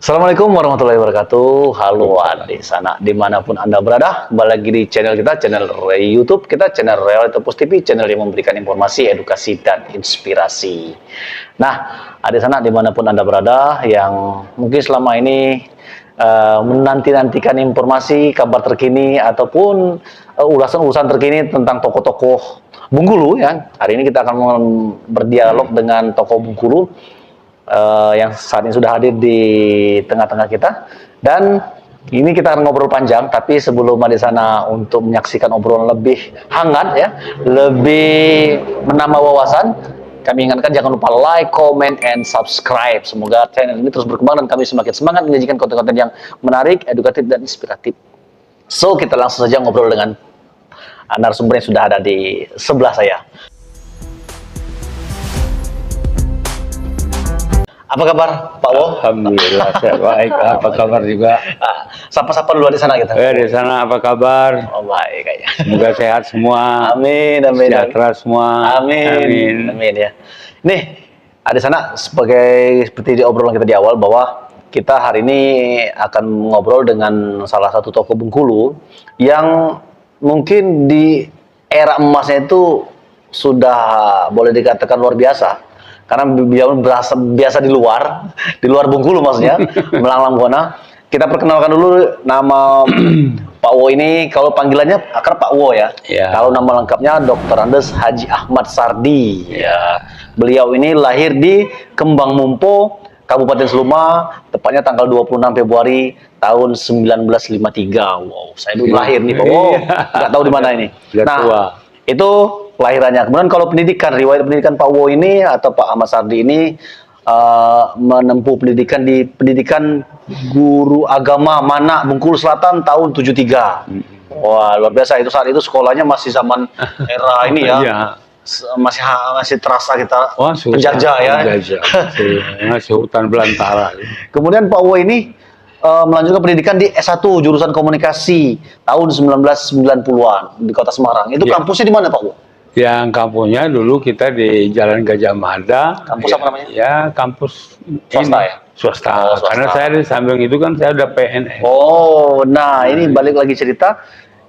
Assalamualaikum warahmatullahi wabarakatuh. Halo adik sana dimanapun anda berada, kembali lagi di channel kita, channel YouTube kita, channel Realitas TV, channel yang memberikan informasi, edukasi dan inspirasi. Nah, adik sana dimanapun anda berada, yang mungkin selama ini menanti-nantikan informasi, kabar terkini ataupun ulasan-ulasan terkini tentang tokoh-tokoh Bengkulu, ya. Hari ini kita akan berdialog dengan tokoh Bengkulu yang saat ini sudah hadir di tengah-tengah kita, dan ini kita akan ngobrol panjang. Tapi sebelum di sana untuk menyaksikan obrolan lebih hangat, ya, lebih menambah wawasan, kami ingatkan jangan lupa like, comment, and subscribe. Semoga channel ini terus berkembang dan kami semakin semangat menyajikan konten-konten yang menarik, edukatif, dan inspiratif. So, kita langsung saja ngobrol dengan narasumber yang sudah ada di sebelah saya. Apa kabar, Pak Wo? Alhamdulillah, saya baik. Apa kabar juga? Sapa-sapa dulu di sana kita. Di sana apa kabar? Oh, baik kayaknya. Semoga sehat semua. Amin, amin. Sejahtera semua. Amin, amin ya. Nih, di sana seperti di obrolan kita di awal bahwa kita hari ini akan ngobrol dengan salah satu tokoh Bengkulu yang mungkin di era emasnya itu sudah boleh dikatakan luar biasa. Karena beliau biasa di luar Bengkulu maksudnya, melanglang buana. Kita perkenalkan dulu nama Pak Wo ini. Kalau panggilannya akrab Pak Wo, ya. Ya. Kalau nama lengkapnya Dr. Andes Haji Ahmad Sardi. Ya. Beliau ini lahir di Kembang Mumpo, Kabupaten Seluma, tepatnya tanggal 26 Februari tahun 1953. Wow, saya dulu lahir nih, Pak Wo. Nggak tahu di mana ini. Nah, itu kelahirannya. Kemudian kalau pendidikan, riwayat pendidikan Pak Wo ini atau Pak Ahmad Sardi ini menempuh pendidikan di pendidikan guru agama Manak, Bengkulu Selatan tahun 73. Wah, luar biasa. Itu saat itu sekolahnya masih zaman era ini ya. Iya. Masih terasa kita penjajah ya. Masih hutan belantara. Kemudian Pak Wo ini melanjutkan pendidikan di S1 jurusan komunikasi tahun 1990-an di Kota Semarang. Itu kampusnya di mana, Pak Wo? Yang kampusnya dulu kita di Jalan Gajah Mada. Kampus apa namanya? Ya, kampus swasta ini. Ya? Swasta. Oh, swasta. Karena saya di samping itu kan saya udah PNS. Oh, nah ini balik lagi cerita.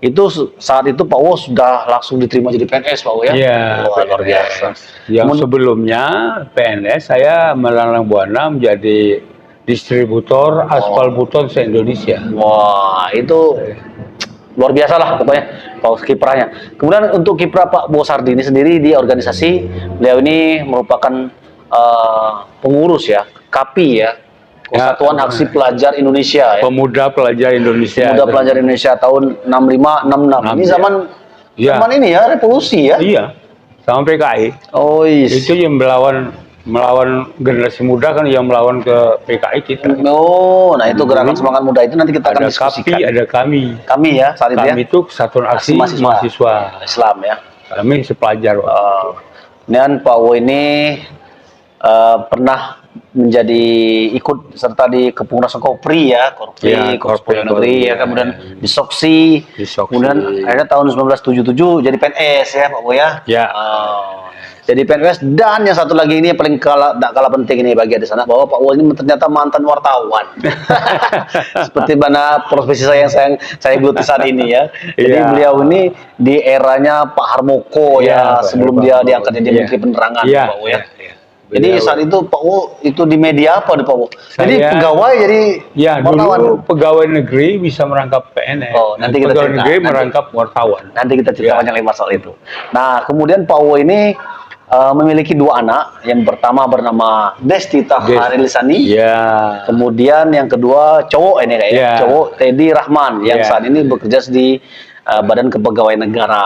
Itu saat itu Pak Wo sudah langsung diterima jadi PNS, Pak Wo, ya? Iya, luar biasa. Yang sebelumnya PNS saya melanglang buana menjadi distributor aspal beton se-Indonesia. Wah, itu luar biasa lah pokoknya kiprahnya. Kemudian untuk kiprah Pak Wo Sardi ini sendiri di organisasi, beliau ini merupakan pengurus ya, KAPI ya, Kesatuan Aksi Pelajar Indonesia ya. Pemuda Pelajar Indonesia. Pemuda Pelajar Indonesia tahun 65-66. Ini zaman ini ya, revolusi ya. Iya. Sama PKI. Oh, itu yang melawan generasi muda kan, yang melawan ke PKI kita. Oh, nah itu gerakan semangat muda itu nanti kita akan diskusikan. Ada kami. Kami ya, saat itu ya. Kami itu Kesatuan Aksi Mahasiswa Islam ya. Kami sepelajar. Dan Pak Wo ini pernah menjadi ikut serta di kepengurusan Korpri ya, Korpri Negeri ya, kemudian di Soksi. Kemudian akhirnya tahun 1977 jadi PNS ya, Pak Wo ya. Ya. Jadi PNS, dan yang satu lagi ini yang paling tak kalah penting ini bagi di sana, bahwa Pak Wo ini ternyata mantan wartawan. Seperti mana profesi saya yang saya geluti saat ini ya. Jadi beliau ini di eranya Pak Harmoko ya, sebelum dia diangkat jadi Menteri Penerangan, Pak Wo ya. Jadi saat itu Pak Wo itu di media apa di Pak Wo? Jadi pegawai jadi wartawan. Dulu pegawai negeri bisa merangkap PNS. Oh, nanti kita pegawai negeri merangkap wartawan. Nanti kita cerita panjang lebar soal itu. Nah, kemudian Pak Wo ini memiliki dua anak. Yang pertama bernama Destita Harilisani. Kemudian yang kedua cowok ini cowok Teddy Rahman yang saat ini bekerja di Badan Kepegawaian Negara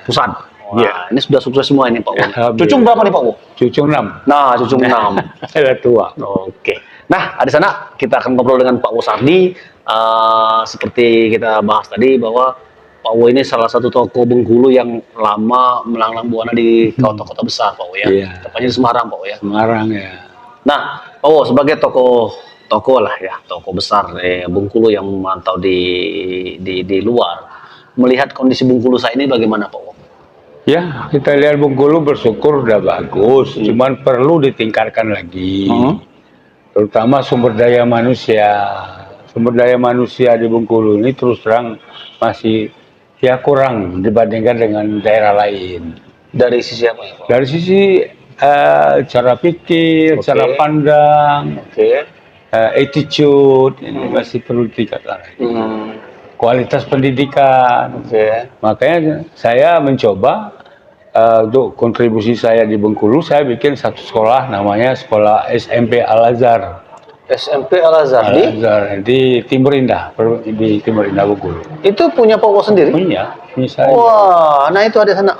Pusat. Wah, ini sudah sukses semua ini Pak Wo. Cucung berapa nih Pak Wo? Cucung 6. Nah, cucung 6. Ada tua. Oke. Nah, di sana kita akan ngobrol dengan Pak Wo Sardi. Seperti kita bahas tadi bahwa Pak Wo ini salah satu tokoh Bengkulu yang lama melanglang buana di kota-kota besar, Pak Wo ya. Tepatnya di Semarang, Pak Wo ya. Semarang ya. Nah, Pak Wo sebagai tokoh lah ya, tokoh besar Bengkulu yang memantau di luar, melihat kondisi Bengkulu saat ini bagaimana, Pak Wo? Ya, kita lihat Bengkulu bersyukur udah bagus, cuman perlu ditingkatkan lagi. terutama sumber daya manusia. Sumber daya manusia di Bengkulu ini terus terang masih ya kurang dibandingkan dengan daerah lain. Dari sisi apa ya, Pak? Dari sisi cara pikir, Oke. cara pandang, Oke. attitude ini masih perlu ditingkatkan lagi. Kualitas pendidikan. Oke. Makanya saya mencoba untuk kontribusi saya di Bengkulu, saya bikin satu sekolah namanya Sekolah SMP Al-Azhar. SMP Al-Azhar Di Timur Indah, di Timur Indah Bengkulu. itu punya Pak Wo sendiri? Punya, saya. Wah, nah itu ada sana.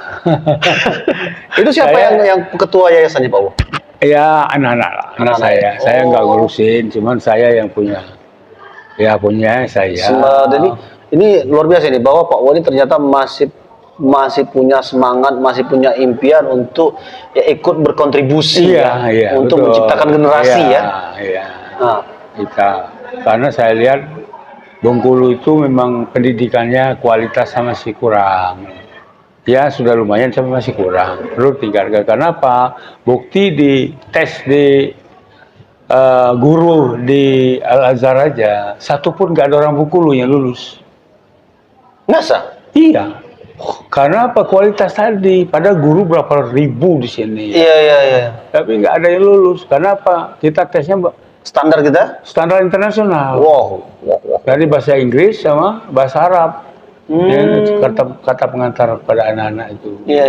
Itu siapa yang ketua yayasannya, Pak Wo? Ya anak-anak lah, anak saya. Saya nggak ngurusin, cuman saya yang punya. Ya punya saya. Jadi ini luar biasa nih bahwa Pak Wo ini ternyata masih punya semangat, masih punya impian untuk ya ikut berkontribusi untuk betul. menciptakan generasi ya. Iya. Karena saya lihat Bengkulu itu memang pendidikannya kualitasnya masih kurang. Ya sudah lumayan tapi masih kurang. Perlu tingkatkan. Kenapa? Bukti di tes di guru di Al-Azhar aja, satu pun nggak ada orang Bengkulu yang lulus. Masa? Iya. Karena apa? Kualitas tadi. Padahal guru berapa ribu di sini. Iya. Tapi nggak ada yang lulus. Kenapa? Kita tesnya Standar kita? standar internasional. Wow. Dari bahasa Inggris sama bahasa Arab. Ya, kata pengantar pada anak-anak itu. Iya.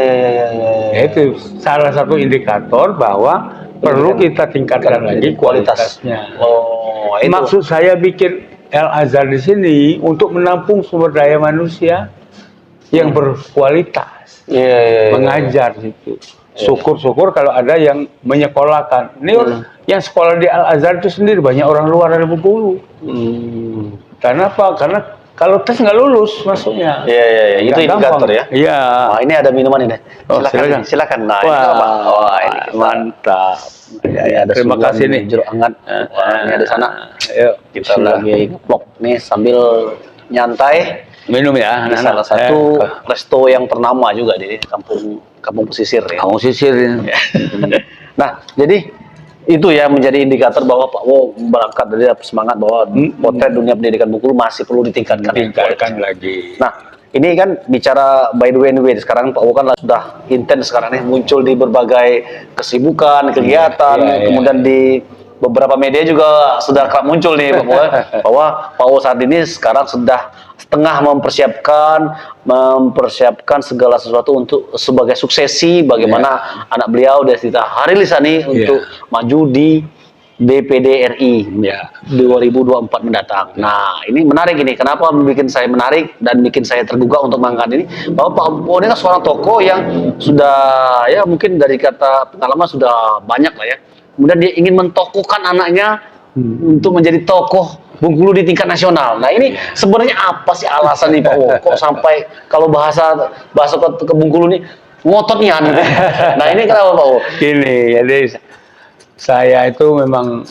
Ya, itu salah satu indikator bahwa perlu kita tingkatkan lagi kualitasnya. Oh, itu. Maksud saya bikin Al-Azhar di sini untuk menampung sumber daya manusia yang berkualitas. Iya. Mengajar gitu. Syukur-syukur kalau ada yang menyekolahkan. Ini yang sekolah di Al-Azhar itu sendiri banyak orang luar dari Bengkulu. Karena apa? Karena kalau tes nggak lulus masuknya. Iya. Itu indikator ya. Iya. Wah, ini ada minuman ini. Oh, silakan. Silakan. Nah, Wah, ini apa? Wah, ini mantap. Ya, ada Terima kasih nih. jeruk hangat. Wah, ini ada sana. Yuk, Kita lagi ngeplok nih sambil nyantai. minum ya. Di salah satu resto yang ternama juga di kampung pesisir ya. Kamu sisir. Nah, jadi itu ya menjadi indikator bahwa Pak Wo berangkat dari semangat bahwa potret dunia pendidikan Bengkulu masih perlu ditingkatkan. Tingkatkan lagi. Nah, ini kan bicara by the way, sekarang Pak Wo kan sudah intens sekarang nih muncul di berbagai kesibukan, kegiatan, kemudian di beberapa media juga sudah kerap muncul nih Pak Wo, bahwa Pak Wo saat ini sekarang sudah setengah mempersiapkan segala sesuatu untuk sebagai suksesi bagaimana anak beliau Destita Harilisani untuk maju di DPD RI 2024 mendatang. Nah, ini menarik ini. Kenapa bikin saya menarik dan bikin saya tergugah untuk mengangkat ini? Bahwa Pak Wo ini kan seorang tokoh yang sudah ya mungkin dari kata pengalaman sudah banyak lah ya. Kemudian dia ingin mentokohkan anaknya untuk menjadi tokoh Bengkulu di tingkat nasional. Nah, ini sebenarnya apa sih alasan nih Pak Wo? Kok sampai kalau bahasa ke Bengkulu nih ngototnya nih. Nah, ini kenapa Pak Wo? Gini, jadi saya itu memang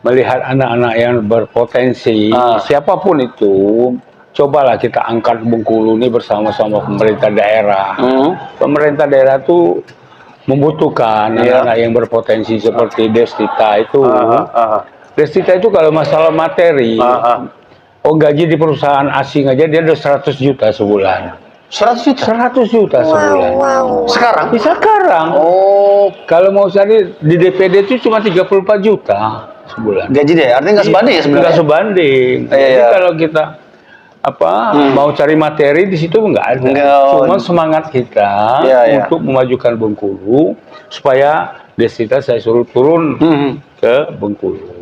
melihat anak-anak yang berpotensi, siapapun itu, cobalah kita angkat Bengkulu ini bersama-sama pemerintah daerah. Pemerintah daerah itu membutuhkan anak-anak yang berpotensi seperti Destita itu. Destita itu kalau masalah materi, gaji di perusahaan asing aja dia ada 100 juta sebulan. 100 juta sebulan. Sekarang? Sekarang. Oh, kalau mau cari di DPD itu cuma 34 juta sebulan. Gaji deh, artinya nggak sebanding ya sebenarnya? Nggak sebanding. Jadi kalau kita mau cari materi di situ nggak ada. Cuma semangat kita untuk memajukan Bengkulu supaya Destita saya suruh turun ke Bengkulu.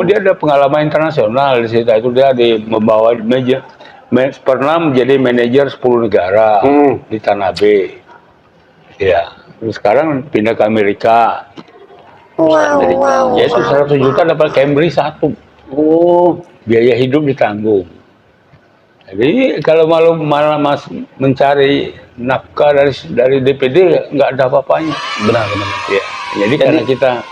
Dia ada pengalaman internasional di situ. Itu dia membawa pernah menjadi manajer 10 negara di Tanah B. Ya, terus sekarang pindah ke Amerika. Ya itu 100 juta dapat Camry 1. Biaya hidup ditanggung. Jadi kalau malah mencari nafkah dari DPD nggak ada apa-apanya. Benar. Ya. Jadi karena kita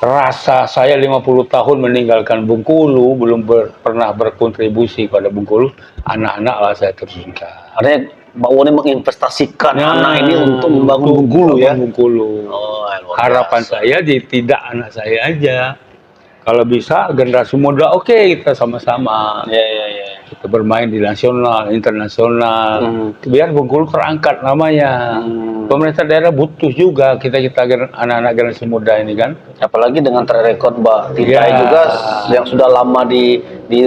rasa saya 50 tahun meninggalkan Bengkulu, belum pernah berkontribusi pada Bengkulu, anak-anak lah saya terjunkan. Artinya Mbak Wo ini menginvestasikan anak ini untuk membangun Bengkulu ya? Bengkulu. Harapan saya tidak anak saya aja, Kalau bisa generasi muda, oke, kita sama-sama. Kita bermain di nasional, internasional. Biar Bengkulu terangkat namanya. Pemerintah daerah butuh juga kita anak-anak generasi muda ini kan. Apalagi dengan track record Mbak Tita juga yang sudah lama di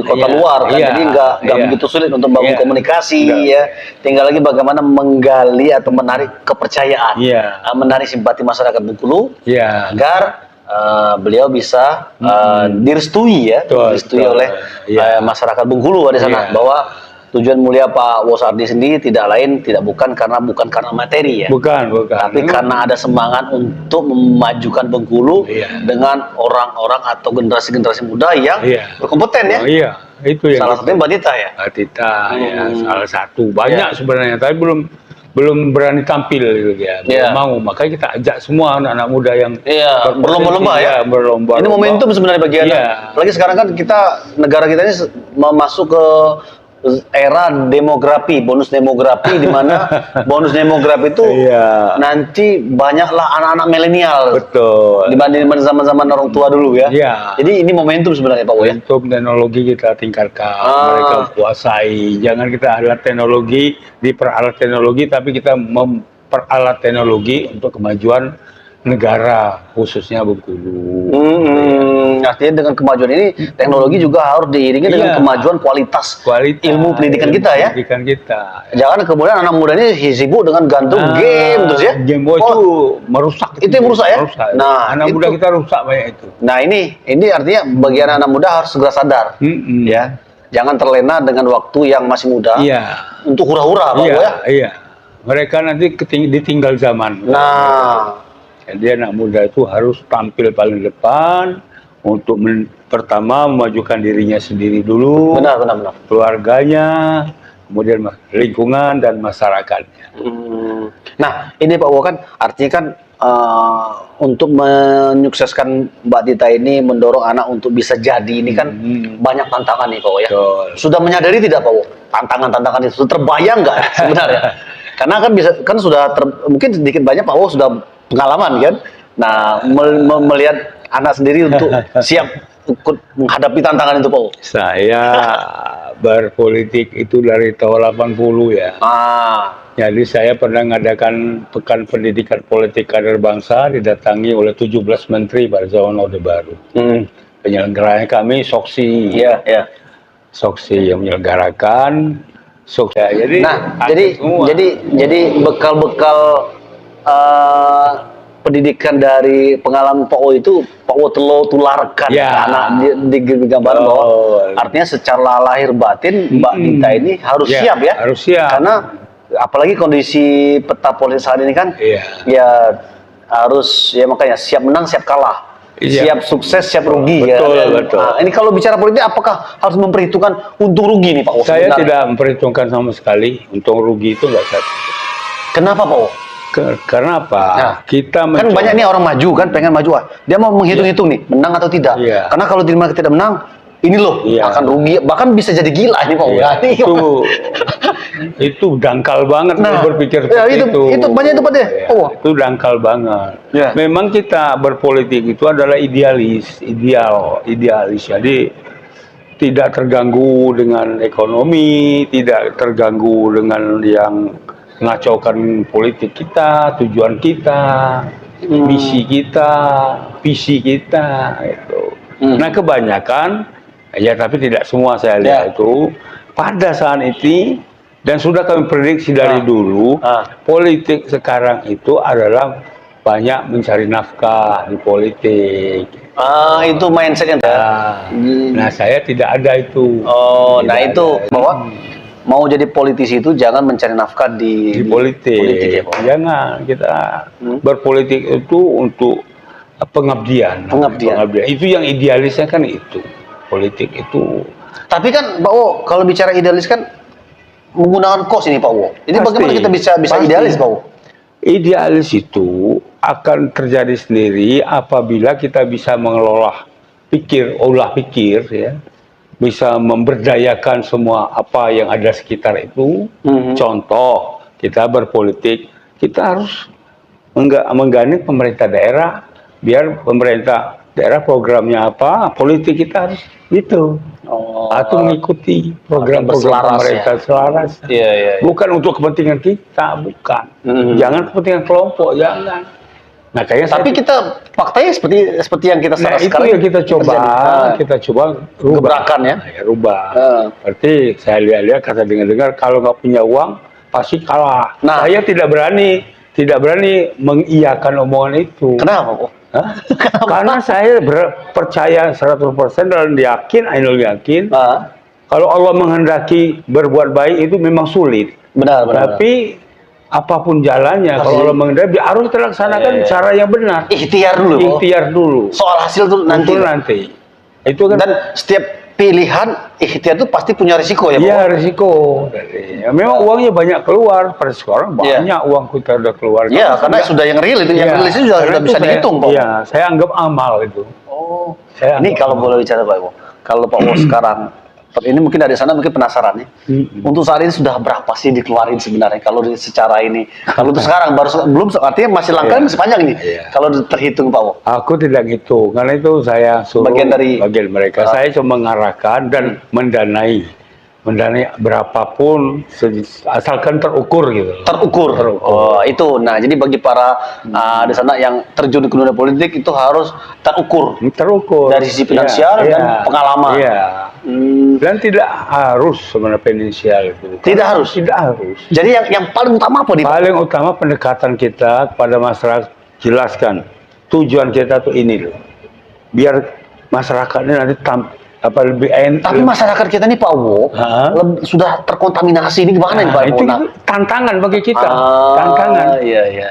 kota luar kan, jadi nggak begitu sulit untuk bangun komunikasi ya. Tinggal lagi bagaimana menggali atau menarik kepercayaan, menarik simpati masyarakat Bengkulu agar beliau bisa direstui oleh masyarakat Bengkulu di sana bahwa tujuan mulia Pak Wosardi sendiri tidak bukan karena materi ya. Bukan. Tapi karena ada semangat untuk memajukan Bengkulu dengan orang-orang atau generasi-generasi muda yang berkompeten ya. Itu yang salah satunya Mbak Tita ya. Mbak Tita ya, salah satu. Banyak sebenarnya, tapi belum berani tampil gitu ya. Belum mau. Makanya kita ajak semua anak-anak muda yang berlomba-lomba ya. Berlomba. Ini momentum sebenarnya bagi anak. Apalagi sekarang kan negara kita ini masuk ke era demografi, bonus demografi, di mana bonus demografi itu nanti banyaklah anak-anak milenial. Betul. Dibanding zaman-zaman orang tua dulu ya. Jadi ini momentum sebenarnya Pak Wo ya. Momentum teknologi kita tingkatkan, mereka kuasai. Jangan kita alat teknologi, diperalat teknologi, tapi kita memperalat teknologi untuk kemajuan negara, khususnya Bengkulu. Artinya dengan kemajuan ini teknologi juga harus diiringi dengan kemajuan kualitas ilmu pendidikan kita ya. Jangan kemudian anak muda ini sibuk dengan gantung game terus ya. Game itu merusak. Itu yang merusak ya. Nah, anak muda kita rusak banyak itu. Nah ini artinya bagi anak muda harus segera sadar ya. Jangan terlena dengan waktu yang masih muda untuk hura-hura Pak Wo ya. Mereka nanti ditinggal zaman. Jadi anak muda itu harus tampil paling depan untuk pertama memajukan dirinya sendiri dulu, benar. keluarganya, kemudian lingkungan dan masyarakatnya. Nah ini Pak Wo kan artinya kan untuk menyukseskan Mbak Tita ini, mendorong anak untuk bisa jadi ini kan banyak tantangan nih Pak Wo ya. Sudah menyadari tidak Pak Wo tantangan-tantangan itu terbayang nggak sebenarnya? Karena kan sudah mungkin sedikit banyak Pak Wo sudah pengalaman kan. Nah, melihat anak sendiri untuk siap ikut menghadapi tantangan itu Pak Wo. Saya berpolitik itu dari tahun 80 ya. Jadi saya pernah mengadakan Pekan Pendidikan Politik Kader Bangsa, didatangi oleh 17 menteri pada zaman Orde Baru. Penyelenggaranya kami Soksi. Soksi yang menyelenggarakan. Soksi. Jadi bekal-bekal pendidikan dari pengalaman Pak Wo itu Pak Wo tularkan anak di gambaran bahwa artinya secara lahir batin Mbak Tita ini harus siap ya. Harus siap. Karena apalagi kondisi peta politik saat ini kan ya harus ya, makanya siap menang siap kalah. Siap sukses, siap rugi. Betul. Nah, ini kalau bicara politik, apakah harus memperhitungkan untung rugi nih Pak Wo? Saya tidak memperhitungkan sama sekali untung rugi itu nggak saya. Kenapa Pak Wo? Karena apa? Kita kan banyak nih orang maju kan, pengen maju dia mau menghitung-hitung nih menang atau tidak. Karena kalau dimana tidak menang, ini loh akan rugi, bahkan bisa jadi gila nih Pak Wo. Itu dangkal banget berpikir seperti itu. Itu banyak itu Pak deh. Itu dangkal banget. Memang kita berpolitik itu adalah idealis. Jadi tidak terganggu dengan ekonomi, tidak terganggu dengan yang mengacaukan politik kita, tujuan kita, misi kita, visi kita itu. Nah kebanyakan tapi tidak semua saya lihat itu pada saat itu, dan sudah kami prediksi dari dulu, politik sekarang itu adalah banyak mencari nafkah di politik. Itu mindsetnya. Nah saya tidak ada itu. Bahwa mau jadi politisi itu jangan mencari nafkah di politik ya, jangan. Kita berpolitik itu untuk pengabdian. Itu yang idealisnya kan itu. Politik itu. Tapi kan Pak Wo, kalau bicara idealis kan menggunakan kos ini Pak Wo. Jadi bagaimana kita bisa idealis Pak Wo? Idealis itu akan terjadi sendiri apabila kita bisa mengelola olah pikir ya. Bisa memberdayakan semua apa yang ada sekitar itu. Contoh, kita berpolitik, kita harus menggandeng pemerintah daerah biar pemerintah daerah programnya apa, politik kita harus itu. Atau mengikuti program-program mereka selaras. Bukan untuk kepentingan kita, bukan. Jangan kepentingan kelompok, jangan. Nah, kayaknya tapi kita faktanya seperti yang kita itu sekarang yang kita coba rubah. Gebrakan ya. Rubah. Berarti saya lihat kata dengar kalau nggak punya uang pasti kalah. Nah, saya tidak berani mengiyakan omongan itu. Kenapa, Bu? Karena saya percaya 100% dan yakin kalau Allah menghendaki berbuat baik itu memang sulit. Benar. Tapi apapun jalannya, kalau Allah menghendaki harus terlaksanakan cara yang benar. Ikhtiar dulu. Soal hasil itu nanti. Itu kan. Dan setiap pilihan ikhtiar itu pasti punya risiko ya, Pak? Iya, risiko. Memang uangnya banyak keluar. Pada sekarang banyak uang kita udah keluar. Iya, karena sudah yang real itu, yang real itu sudah bisa dihitung, Pak. Iya, saya anggap amal itu. Ini kalau boleh bicara, Pak, kalau Pak Wo sekarang ini mungkin dari sana mungkin penasaran ya. Untuk saat ini sudah berapa sih dikeluarin sebenarnya kalau secara ini? Kalau untuk sekarang belum, artinya masih langkah masih panjang ini. Kalau terhitung, Pak Wo. Aku tidak gitu, karena itu saya suruh bagian mereka. Saya cuma mengarahkan dan mendanai berapapun asalkan terukur gitu. Terukur. Oh, itu. Nah, jadi bagi para di sana yang terjun ke dunia politik itu harus terukur. Dari sisi finansial dan pengalaman. Dan tidak harus sebenarnya finansial itu. Tidak harus. Jadi yang paling utama apa nih? Paling utama pendekatan kita kepada masyarakat, jelaskan tujuan kita tuh ini loh. Biar masyarakatnya nanti lebih enak. Tapi masyarakat kita nih, Pak Wo, sudah terkontaminasi ini gimana nih, Pak Wo? Itu tantangan bagi kita.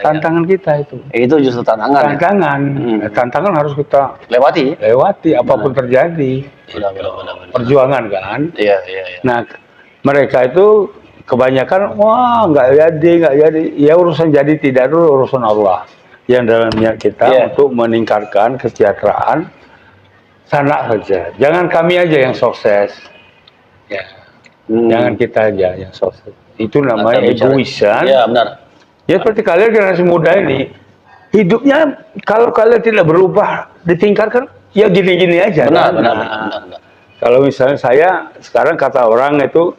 Tantangan kita itu. Itu justru tantangan. Tantangan harus kita lewati apapun terjadi. Benar. Perjuangan kan. Iya. Nah, mereka itu kebanyakan nggak jadi. Ya urusan jadi tidak dulu, urusan Allah. Yang dalamnya kita untuk meningkatkan kesejahteraan sana saja. Jangan kami aja yang sukses. Jangan kita aja yang sukses. Itu namanya egoisan. Iya, benar. Ya seperti kalian generasi muda ini, hidupnya kalau kalian tidak berubah, ditingkatkan, ya gini-gini aja. Benar. Kalau misalnya saya sekarang kata orang itu,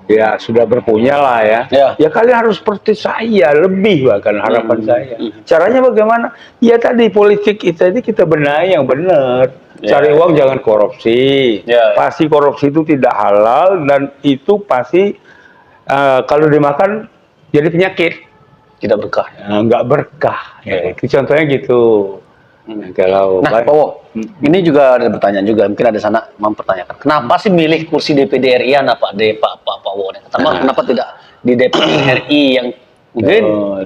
ya sudah berpunya lah ya. Ya kalian harus seperti saya, lebih bahkan harapan saya. Caranya bagaimana? Ya tadi politik kita benahi yang benar. Cari uang jangan korupsi. Pasti korupsi itu tidak halal dan itu pasti kalau dimakan jadi penyakit. Tidak berkah. Nggak berkah. Itu contohnya gitu. Kalau Pak Wo, ini juga ada pertanyaan juga. Mungkin ada sana mempertanyakan. Kenapa sih milih kursi DPD RI Pak Wo? Kenapa tidak di DPD RI yang mungkin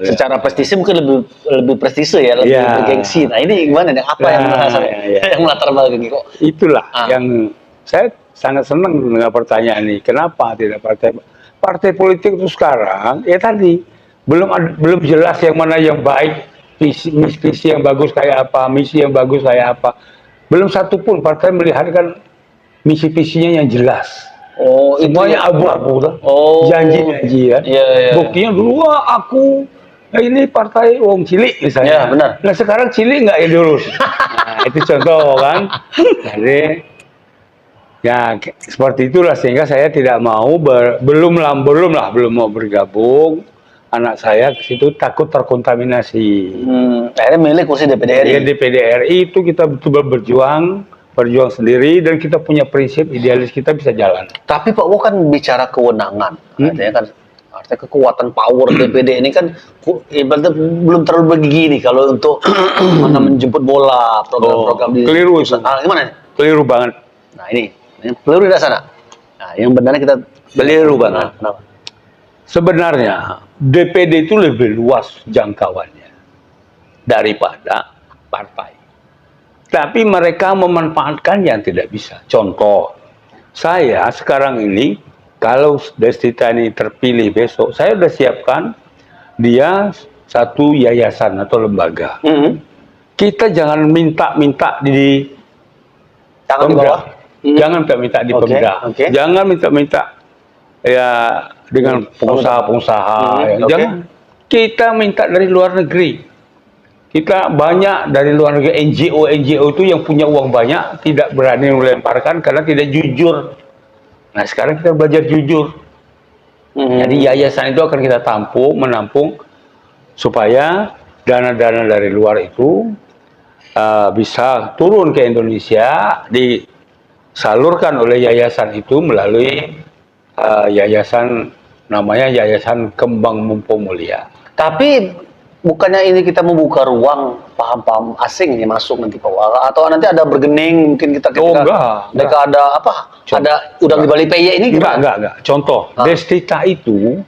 secara prestise mungkin lebih prestise ya, lebih bergengsi. Nah, ini gimana nih? Apa yang melatar belakangi kok? Itulah yang saya sangat senang dengan pertanyaan ini. Kenapa tidak partai politik itu sekarang? Ya tadi belum jelas yang mana yang baik, visi yang bagus kayak apa, misi yang bagus kayak apa. Belum satu pun partai melihatkan misi visinya yang jelas. Semuanya abu-abu kan? Janji kan? Buktinya dulu aku ini partai wong cilik misalnya. Benar. Nah sekarang cilik nggak ya dulu. Nah, itu contoh kan. Jadi ya seperti itulah sehingga saya tidak mau belum mau bergabung. Anak saya ke situ takut terkontaminasi. Akhirnya milih kursi DPD RI. Ya, DPD RI itu kita betul-betul berjuang sendiri dan kita punya prinsip idealis kita bisa jalan. Tapi Pak Wo kan bicara kewenangan, artinya kekuatan power DPD ini kan ibaratnya belum terlalu begini kalau untuk menjemput bola program-program di keliru. Gimana? Keliru banget. Nah ini keliru di sana. Nah yang benarnya kita keliru banget. Kenapa? Sebenarnya DPD itu lebih luas jangkauannya daripada partai. Tapi mereka memanfaatkan yang tidak bisa. Contoh, saya sekarang ini, kalau Destita ini terpilih besok, saya sudah siapkan dia satu yayasan atau lembaga. Kita jangan minta-minta di Pemda. Jangan minta di Pemda. Jangan minta-minta ya dengan pengusaha-pengusaha. Jangan. Kita minta dari luar negeri. Kita banyak dari luar negeri NGO itu yang punya uang banyak tidak berani melemparkan karena tidak jujur. Nah sekarang kita belajar jujur. Jadi yayasan itu akan kita menampung supaya dana-dana dari luar itu bisa turun ke Indonesia, disalurkan oleh yayasan itu melalui yayasan namanya Yayasan Kembang Mempau Mulia. Tapi bukannya ini kita membuka ruang paham-paham asing yang masuk nanti Pak? Atau nanti ada bergening mungkin kita enggak. Mereka ada apa? Ada udang di balik peyek ini? Enggak. Contoh, Destita itu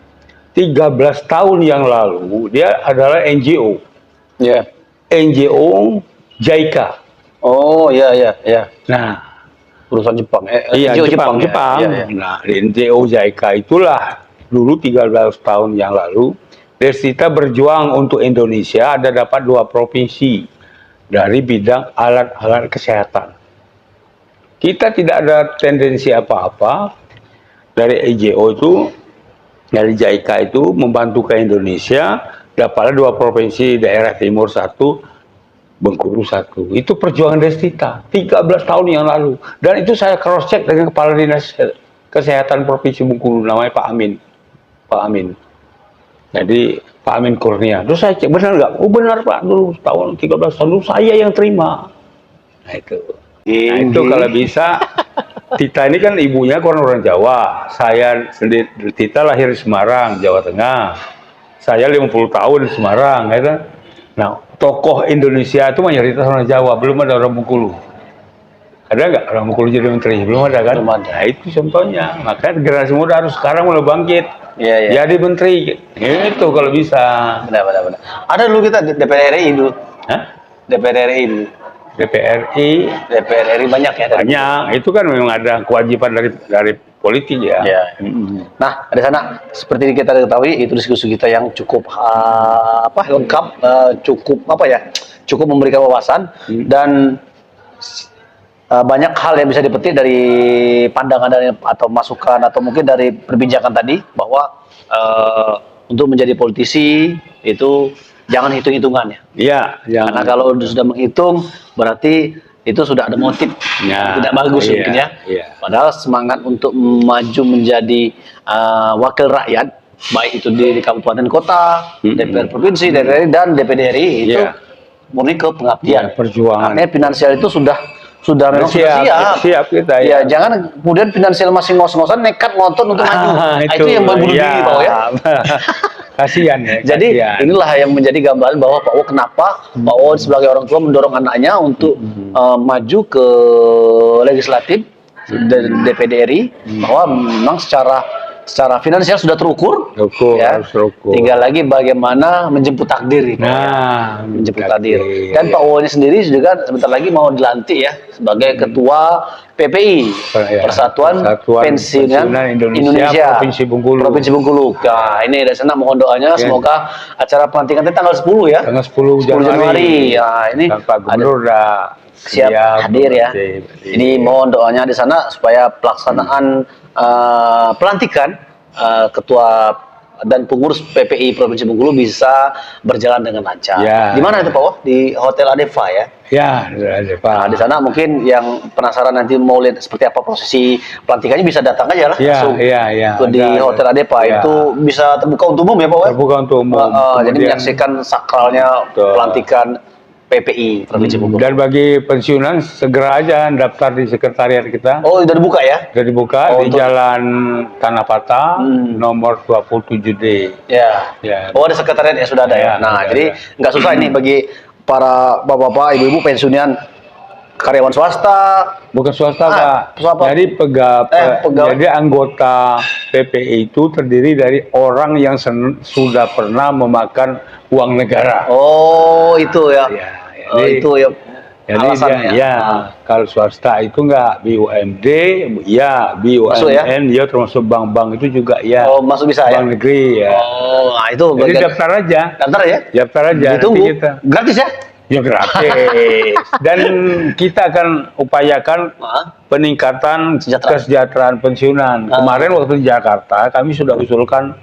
13 tahun yang lalu dia adalah NGO. Ya. NGO JICA. Oh, ya. Nah, perusahaan Jepang. iya, NGO Jepang. Ya. Nah, di NGO JICA itulah dulu 13 tahun yang lalu Destita berjuang untuk Indonesia ada dapat 2 provinsi dari bidang alat-alat kesehatan. Kita tidak ada tendensi apa-apa dari NGO itu, dari JICA itu membantu ke Indonesia, dapatlah 2 provinsi, daerah timur 1, Bengkulu 1. Itu perjuangan Destita 13 tahun yang lalu. Dan itu saya cross check dengan Kepala Dinas Kesehatan Provinsi Bengkulu, namanya Pak Amin. Jadi Pak Amin Kurnia. Terus saya cek, benar nggak? Oh benar Pak, dulu tahun 13 tahun dulu saya yang terima. Nah itu. Nah itu kalau bisa, Tita ini kan ibunya orang Jawa. Saya sendiri, Tita lahir di Semarang, Jawa Tengah. Saya 50 tahun di Semarang, gitu. Nah, tokoh Indonesia itu mayoritas orang Jawa, belum ada orang Bengkulu. Ada nggak orang Bengkulu jadi menteri? Belum ada kan? Belum ada. Nah itu contohnya. Makanya generasi muda harus sekarang mulai bangkit. Iya. Jadi menteri. Itu kalau bisa. Benar. Ada dulu kita DPR RI dulu. Hah? DPR RI dulu. DPR RI banyak ya. banyak. Itu kan memang ada kewajiban dari politik ya. Ya. Nah, di sana seperti kita ketahui itu diskusi kita yang cukup lengkap, cukup memberikan wawasan dan banyak hal yang bisa dipetik dari pandangan atau masukan atau mungkin dari perbincangan tadi bahwa untuk menjadi politisi itu jangan hitung-hitungannya. Iya. Karena kalau sudah menghitung berarti itu sudah ada motif tidak bagus mungkin ya. Padahal semangat untuk maju menjadi wakil rakyat baik itu di kabupaten kota, DPR provinsi, DPR dan DPD RI itu murni ke pengabdian. Perjuangan. Artinya finansial itu sudah memang siap kita ya. Jangan kemudian finansial masih ngos-ngosan nekat ngotot untuk maju. Itu yang bunuh diri Pak O ya. Kasihan ya. Jadi inilah yang menjadi gambaran bahwa Pak O kenapa Pak O sebagai orang tua mendorong anaknya untuk maju ke legislatif dan DPD RI bahwa memang secara finansial sudah terukur, harus terukur. Tinggal lagi bagaimana menjemput takdir. Menjemput takdir. Dan Pak O ini sendiri juga sebentar lagi mau dilantik ya sebagai ketua PPI, Persatuan Pensiunan Indonesia Provinsi Bengkulu. Nah, ini dari sana mohon doanya semoga acara pelantikan tanggal 10 ya. Tanggal 10 Januari. Ya, ini Pak Gubernur siap hadir ya. Ini mohon doanya di sana supaya pelaksanaan pelantikan ketua dan pengurus PPI Provinsi Bengkulu bisa berjalan dengan lancar. Di mana itu Pak O? Di Hotel Adeva ya? Ya, Adeva. Nah, di sana mungkin yang penasaran nanti mau lihat seperti apa prosesi pelantikannya bisa datang aja lah langsung. Di Hotel Adeva itu bisa terbuka untuk umum ya Pak O? Terbuka untuk umum. Jadi menyaksikan sakralnya pelantikan PPI Provinsi Bengkulu. Dan bagi pensiunan segera aja daftar di sekretariat kita. Oh, sudah dibuka ya? Sudah dibuka di Jalan Tanah Patah nomor 27D. Ya. Oh, ada sekretariat ya sudah ada ya. Nah, jadi nggak susah ini bagi para bapak-bapak, ibu-ibu pensiunan karyawan swasta. Bukan swasta, Pak. Jadi jadi anggota PPI itu terdiri dari orang yang sudah pernah memakan uang negara. Oh, itu ya. Itu ya. Jadi kalau swasta itu enggak BUMD, BUMN, termasuk bank-bank itu juga ya. Oh, masuk bisa bank negeri ya. Oh, nah itu. Jadi daftar aja. Daftar aja. Ditunggu. Gratis ya? Ya gratis. Dan kita akan upayakan peningkatan kesejahteraan pensiunan. Kemarin waktu di Jakarta kami sudah usulkan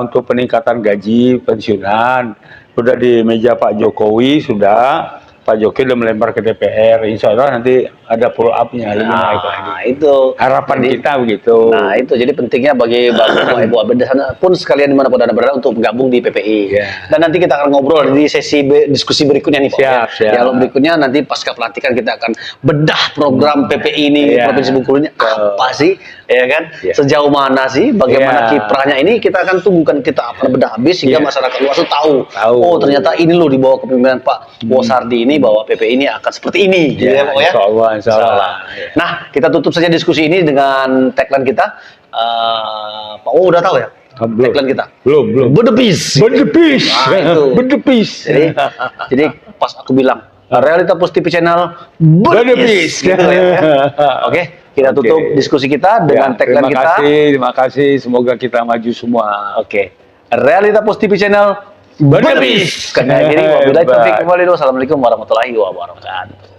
untuk peningkatan gaji pensiunan sudah di meja Pak Jokowi, sudah Pak Jokowi sudah melempar ke DPR. Insya Allah nanti ada follow up-nya lebih naik lagi. Nah, itu Harapan kita begitu. Nah, itu jadi pentingnya bagi Bapak Ibu Abed di sana pun sekalian dimanapun Anda berada untuk bergabung di PPI. Dan nanti kita akan ngobrol di sesi diskusi berikutnya nih Pak. Siap. Dialog berikutnya nanti pasca pelantikan kita akan bedah program PPI ini Provinsi Bengkulu ini apa sih, ya kan? Sejauh mana sih, bagaimana kiprahnya ini kita akan tunggukan, kita akan bedah habis sehingga masyarakat luas itu tahu. Oh, ternyata ini loh di bawah kepemimpinan Pak Wosardi ini bahwa PPI ini akan seperti ini. Ya, Pak, ya? Insya Allah. Nah, kita tutup saja diskusi ini dengan tagline kita. Pak O udah tahu ya? Tagline kita. Belum. Berdepis. Nah, itu. Berdepis. Jadi pas aku bilang Realita Plus TV Channel berdepis. Gitu ya. Oke, kita tutup diskusi kita dengan tagline kita. Terima kasih. Semoga kita maju semua. Oke. Realita Plus TV Channel berdepis. Karena ini wabillahi taufiq wal hidayah. Wassalamualaikum warahmatullahi wabarakatuh.